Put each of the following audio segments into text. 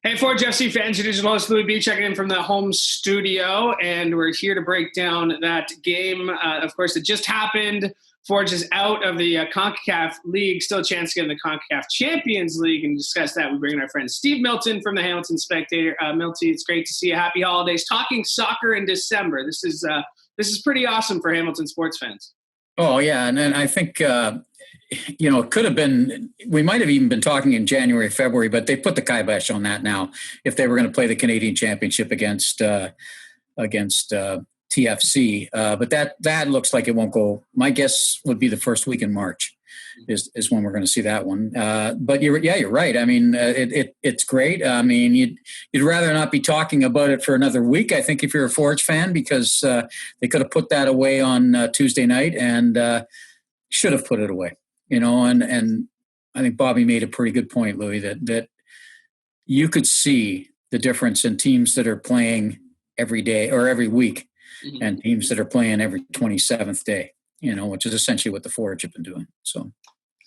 Hey, Forge FC fans, your digital host Louis B checking in from the home studio, and we're here to break down that game. Of course, it just happened. Forge is out of the Concacaf League, still a chance to get in the Concacaf Champions League, and discuss that. We bring in our friend Steve Milton from the Hamilton Spectator. Milton, it's great to see you. Happy holidays. Talking soccer in December. This is pretty awesome for Hamilton sports fans. Oh yeah, and I think it could have been. We might have even been talking in January, February, but they put the kibosh on that now. If they were going to play the Canadian Championship against TFC, but that looks like it won't go. My guess would be the first week in March is when we're going to see that one. But you're right. I mean, it's great. I mean, you'd rather not be talking about it for another week, I think, if you're a Forge fan, because they could have put that away on Tuesday night and should have put it away. And I think Bobby made a pretty good point, Louis, that you could see the difference in teams that are playing every day or every week, mm-hmm. and teams that are playing every 27th day, which is essentially what the Forge have been doing. So.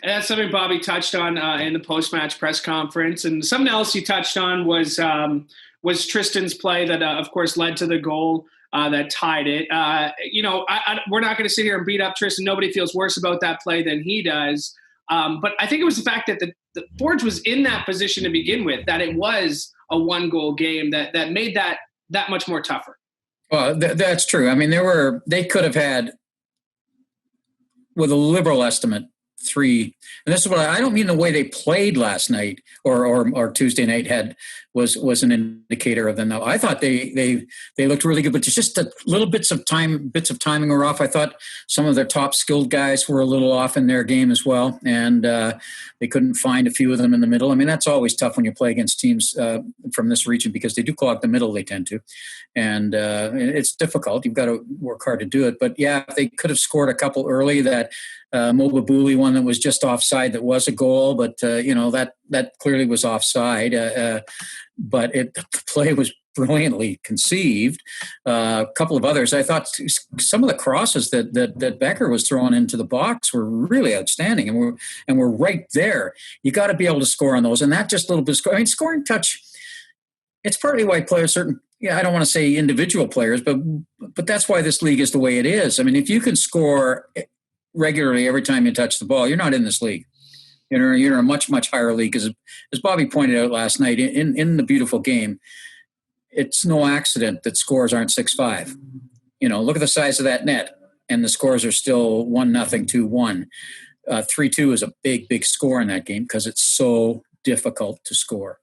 And that's something Bobby touched on in the post-match press conference. And something else he touched on was Tristans' play that, of course, led to the goal that tied it. We're not going to sit here and beat up Tristan. Nobody feels worse about that play than he does. But I think it was the fact that the Forge was in that position to begin with, that it was a one-goal game that made that much more tougher. Well, that's true. I mean, they could have had, with a liberal estimate, 3, and this is what I don't mean the way they played last night or Tuesday night was an indicator of them. Though I thought they looked really good, but just a little bits of timing were off. I thought some of their top skilled guys were a little off in their game as well, and they couldn't find a few of them in the middle. I mean, that's always tough when you play against teams from this region, because they do clog the middle. They tend to, and it's difficult. You've got to work hard to do it. But yeah, they could have scored a couple early. That Mobabuli one that was just offside, that was a goal, but that clearly was offside. But the play was brilliantly conceived. A couple of others, I thought some of the crosses that Becker was throwing into the box were really outstanding, and we're right there. You got to be able to score on those, and that just little bit. Scoring touch. It's partly why players I don't want to say individual players, but that's why this league is the way it is. I mean, if you can score regularly every time you touch the ball, you're not in this league. You're in a much, much higher league, because as Bobby pointed out last night in the beautiful game, it's no accident that scores aren't 6-5. Look at the size of that net, and the scores are still 1-0, 2-1. 3-2 is a big, big score in that game because it's so difficult to score.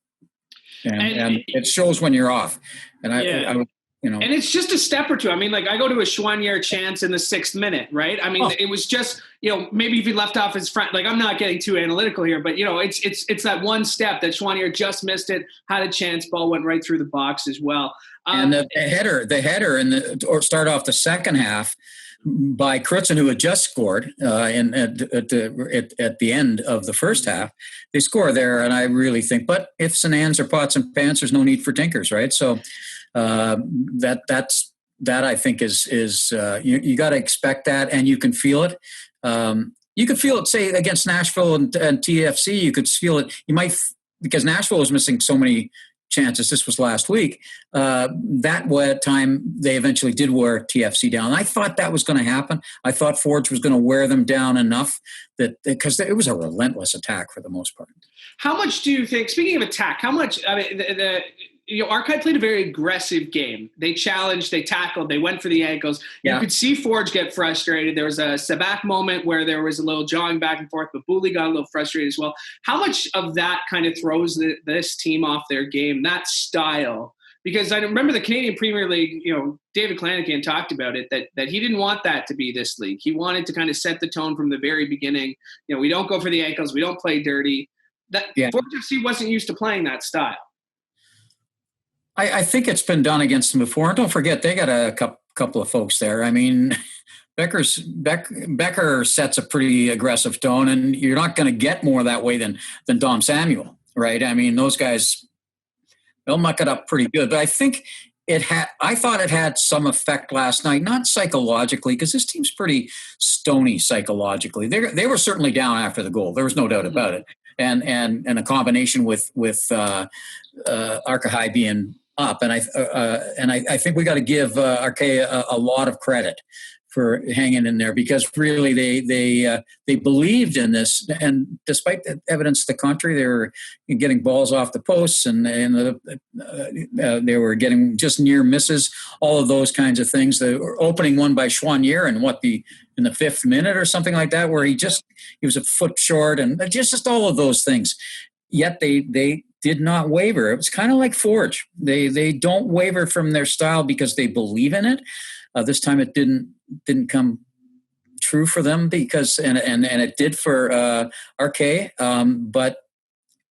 And it shows when you're off. And and it's just a step or two. I mean, like, I go to a Chouanier chance in the 6th minute, right? I mean, It was just, maybe if he left off his front, like, I'm not getting too analytical here, but it's that one step that Chouanier just missed it, had a chance, ball went right through the box as well. And the header or start off the second half by Crutzen, who had just scored at the end of the first half. They score there, and I really think, but ifs and ands are pots and pans, there's no need for tinkers, right? So that I think is you got to expect that, and you can feel it. You could feel it, say, against Nashville and TFC. You could feel it. You might, because Nashville was missing so many chances. This was last week. That time they eventually did wear TFC down. I thought that was going to happen. I thought Forge was going to wear them down enough because it was a relentless attack for the most part. How much do you think, speaking of attack, how much, I mean, Archive played a very aggressive game. They challenged, they tackled, they went for the ankles. You could see Forge get frustrated. There was a Sabak moment where there was a little jawing back and forth, but Bouley got a little frustrated as well. How much of that kind of throws this team off their game, that style? Because I remember the Canadian Premier League, David Clanagan talked about it, that he didn't want that to be this league. He wanted to kind of set the tone from the very beginning. We don't go for the ankles. We don't play dirty. Forge FC wasn't used to playing that style. I think it's been done against them before. And don't forget, they got a couple of folks there. I mean, Becker sets a pretty aggressive tone, and you're not going to get more that way than Dom Samuel, right? I mean, those guys, they'll muck it up pretty good. But I think I thought it had some effect last night, not psychologically, because this team's pretty stony psychologically. They were certainly down after the goal. There was no doubt about it. and a combination with Arca being up, and I think we got to give Arca a lot of credit for hanging in there, because really they believed in this, and despite the evidence to the contrary, they were getting balls off the posts, and they were getting just near misses, all of those kinds of things. The opening one by Chouanier in the 5th minute or something like that, where he was a foot short, and just all of those things. Yet they did not waver. It was kind of like Forge. They don't waver from their style because they believe in it. This time it didn't come true for them, because and it did for Arca. But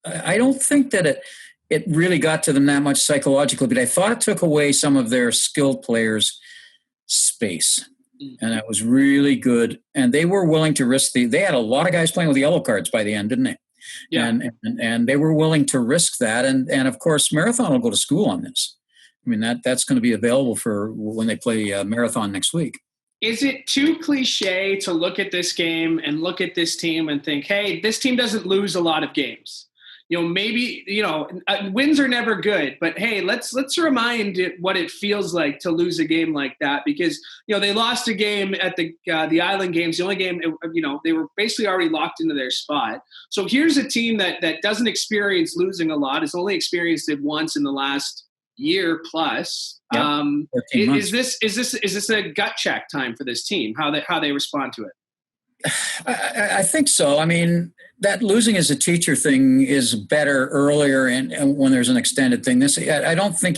I don't think that it really got to them that much psychologically. But I thought it took away some of their skilled players' space, and that was really good. And they were willing to risk they had a lot of guys playing with yellow cards by the end, didn't they? Yeah. And they were willing to risk that. And of course, Marathon will go to school on this. I mean, that's going to be available for when they play Marathon next week. Is it too cliche to look at this game and look at this team and think, hey, this team doesn't lose a lot of games? Maybe, wins are never good, but hey, let's remind it what it feels like to lose a game like that, because, they lost a game at the Island Games, the only game, they were basically already locked into their spot. So here's a team that doesn't experience losing a lot. It's only experienced it once in the last year plus. Yep. Is this a gut check time for this team? How they respond to it? I think so. I mean, that losing as a teacher thing is better earlier, and when there's an extended thing. I don't think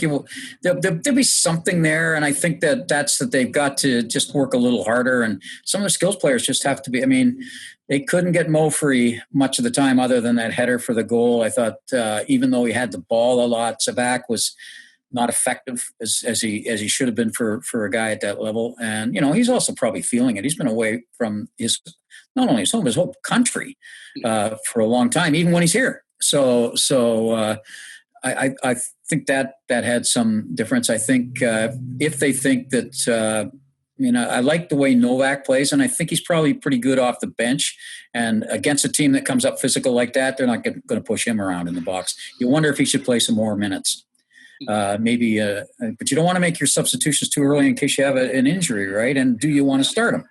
there'll be something there, and I think that's they've got to just work a little harder, and some of the skills players just have to be. I mean, they couldn't get Mo free much of the time, other than that header for the goal. I thought even though he had the ball a lot, Sabac was not effective as he should have been for a guy at that level. And, he's also probably feeling it. He's been away from not only his home, his whole country for a long time, even when he's here. So I think that had some difference. I think if they think that, I like the way Novak plays, and I think he's probably pretty good off the bench. And against a team that comes up physical like that, they're not going to push him around in the box. You wonder if he should play some more minutes. But you don't want to make your substitutions too early in case you have an injury, right? And do you want to start him?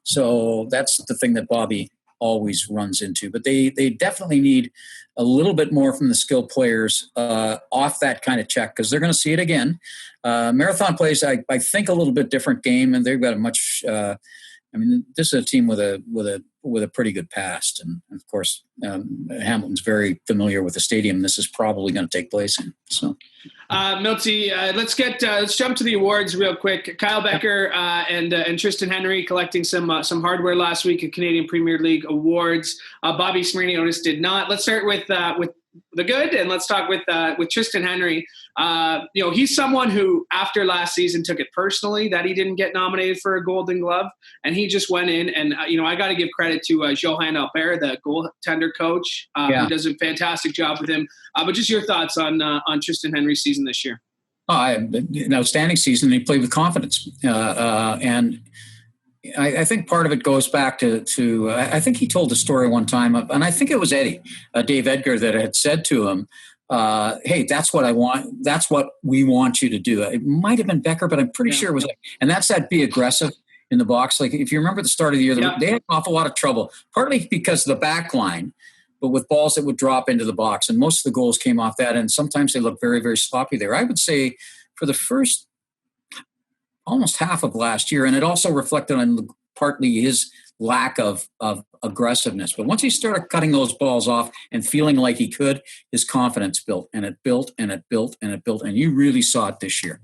So that's the thing that Bobby always runs into. But they definitely need a little bit more from the skilled players off that kind of check, because they're going to see it again. Marathon plays, I think, a little bit different game, and they've got a much. This is a team with a pretty good past, and of course, Hamilton's very familiar with the stadium this is probably going to take place in. So, Milty, let's jump to the awards real quick. Kyle Becker and Tristan Henry collecting some hardware last week at Canadian Premier League awards. Bobby Smirniotis did not. Let's start with the good, and let's talk with Tristan Henry. He's someone who, after last season, took it personally that he didn't get nominated for a Golden Glove, and he just went in. And I got to give credit to Johan Albert, the goaltender coach, who does a fantastic job with him. But just your thoughts on Tristan Henry's season this year? An outstanding season. He played with confidence, and I think part of it goes back to I think he told the story one time, and I think it was Dave Edgar, that had said to him, hey, that's what I want. That's what we want you to do. It might have been Becker, but I'm pretty sure it was. And that's that be aggressive in the box. Like, if you remember the start of the year, they had an awful lot of trouble, partly because of the back line, but with balls that would drop into the box. And most of the goals came off that. And sometimes they look very, very sloppy there. I would say for the first almost half of last year, and it also reflected on partly his lack of aggressiveness. But once he started cutting those balls off and feeling like he could, his confidence built, and it built, and it built, and it built. And you really saw it this year.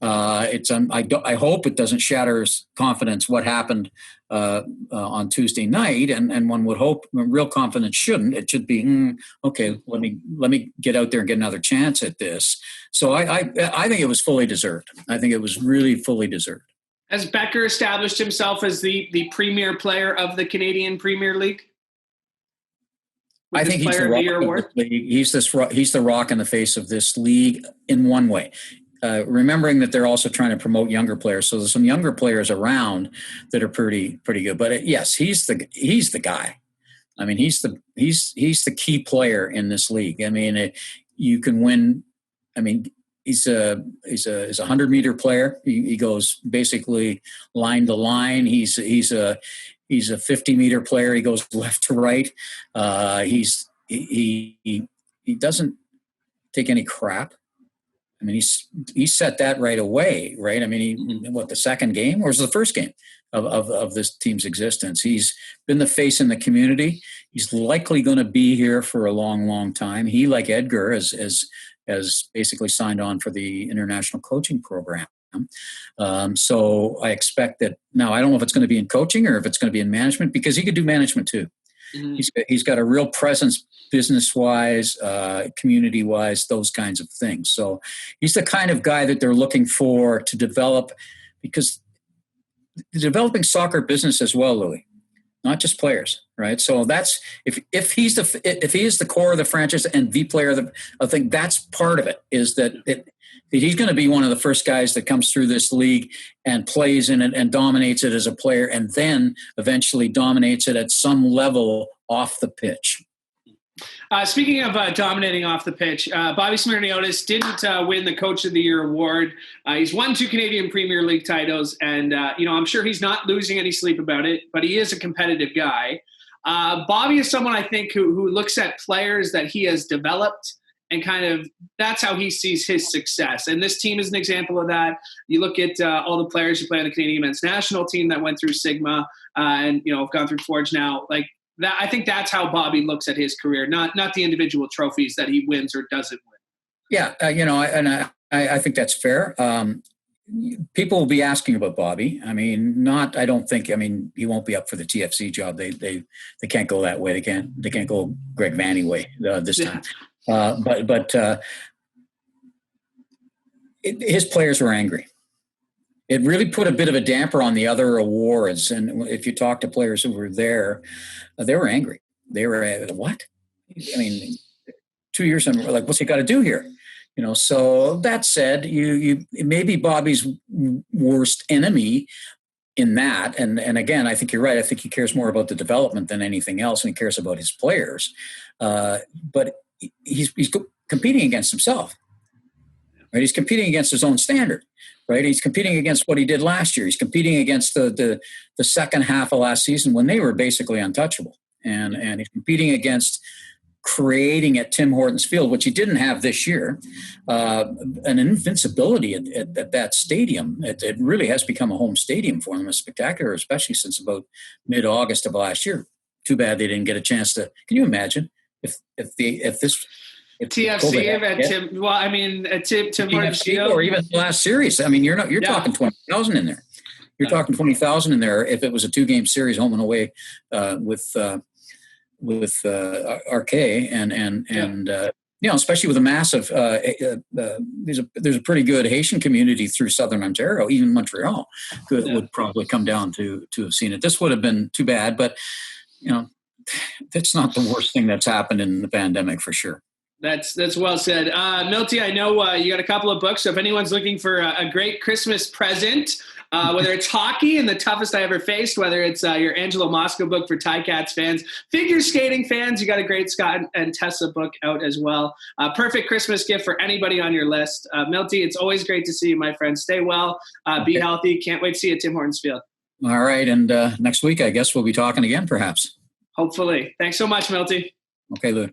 I hope it doesn't shatter his confidence, what happened on Tuesday night. And one would hope real confidence shouldn't. It should be, okay, let me get out there and get another chance at this. So I think it was fully deserved. I think it was really fully deserved. Has Becker established himself as the premier player of the Canadian Premier League? I think he's the rock of the league. He's the rock in the face of this league in one way. Remembering that they're also trying to promote younger players, so there's some younger players around that are pretty good. But yes, he's the guy. I mean, he's the key player in this league. I mean, you can win. I mean, he's a 100-meter player. He goes basically line to line. He's a 50-meter player. He goes left to right. He doesn't take any crap. I mean, he set that right away, right? I mean, the second game or was it the first game of this team's existence? He's been the face in the community. He's likely going to be here for a long, long time. He, like Edgar, has basically signed on for the international coaching program. So I expect that now. I don't know if it's going to be in coaching or if it's going to be in management, because he could do management too. Mm-hmm. He's got a real presence, business-wise, community-wise, those kinds of things. So he's the kind of guy that they're looking for to develop, because they're developing soccer business as well, Louis, not just players, right? So that's if he is the core of the franchise and the player, I think that's part of it. Is that he's going to be one of the first guys that comes through this league and plays in it and dominates it as a player, and then eventually dominates it at some level off the pitch. Speaking of dominating off the pitch, Bobby Smirniotis didn't win the Coach of the Year award. He's won 2 Canadian Premier League titles, and I'm sure he's not losing any sleep about it, but he is a competitive guy. Bobby is someone, I think, who looks at players that he has developed, and kind of that's how he sees his success. And this team is an example of that. You look at all the players who play on the Canadian men's national team that went through Sigma and have gone through Forge now. Like that, I think that's how Bobby looks at his career, not the individual trophies that he wins or doesn't win. Yeah, I think that's fair. People will be asking about Bobby. I mean, I don't think. I mean, he won't be up for the TFC job. They can't go that way. They can't go Greg Vanny way this time. His players were angry. It really put a bit of a damper on the other awards. And if you talk to players who were there, they were angry. They were, what? I mean, 2 years and like, what's he got to do here? So that said, you maybe Bobby's worst enemy in that. And again, I think you're right. I think he cares more about the development than anything else, and he cares about his players. But he's competing against himself, right? He's competing against his own standard, right? He's competing against what he did last year. He's competing against the second half of last season when they were basically untouchable. And he's competing against creating at Tim Hortons Field, which he didn't have this year, an invincibility at that stadium. It really has become a home stadium for them, a spectacular, especially since about mid-August of last year. Too bad they didn't get a chance to. Can you imagine if TFC at Tim? Well, I mean, at Tim Hortons Field, or even the last series. I mean, you're talking 20,000 in there. You're talking 20,000 in there if it was a 2-game series, home and away, with RK and especially with a massive there's a pretty good Haitian community through Southern Ontario. Even Montreal would probably come down to have seen it. This would have been too bad, but that's not the worst thing that's happened in the pandemic for sure. That's well said. Milty, I know you got a couple of books, so if anyone's looking for a great Christmas present, whether it's hockey and the toughest I ever faced, whether it's your Angelo Mosco book for Ticats fans, figure skating fans, you got a great Scott and Tessa book out as well. Perfect Christmas gift for anybody on your list. Milty, it's always great to see you, my friend. Stay well, be healthy. Can't wait to see you at Tim Hortons Field. All right, and next week, I guess we'll be talking again, perhaps. Hopefully. Thanks so much, Milty. Okay, Lou.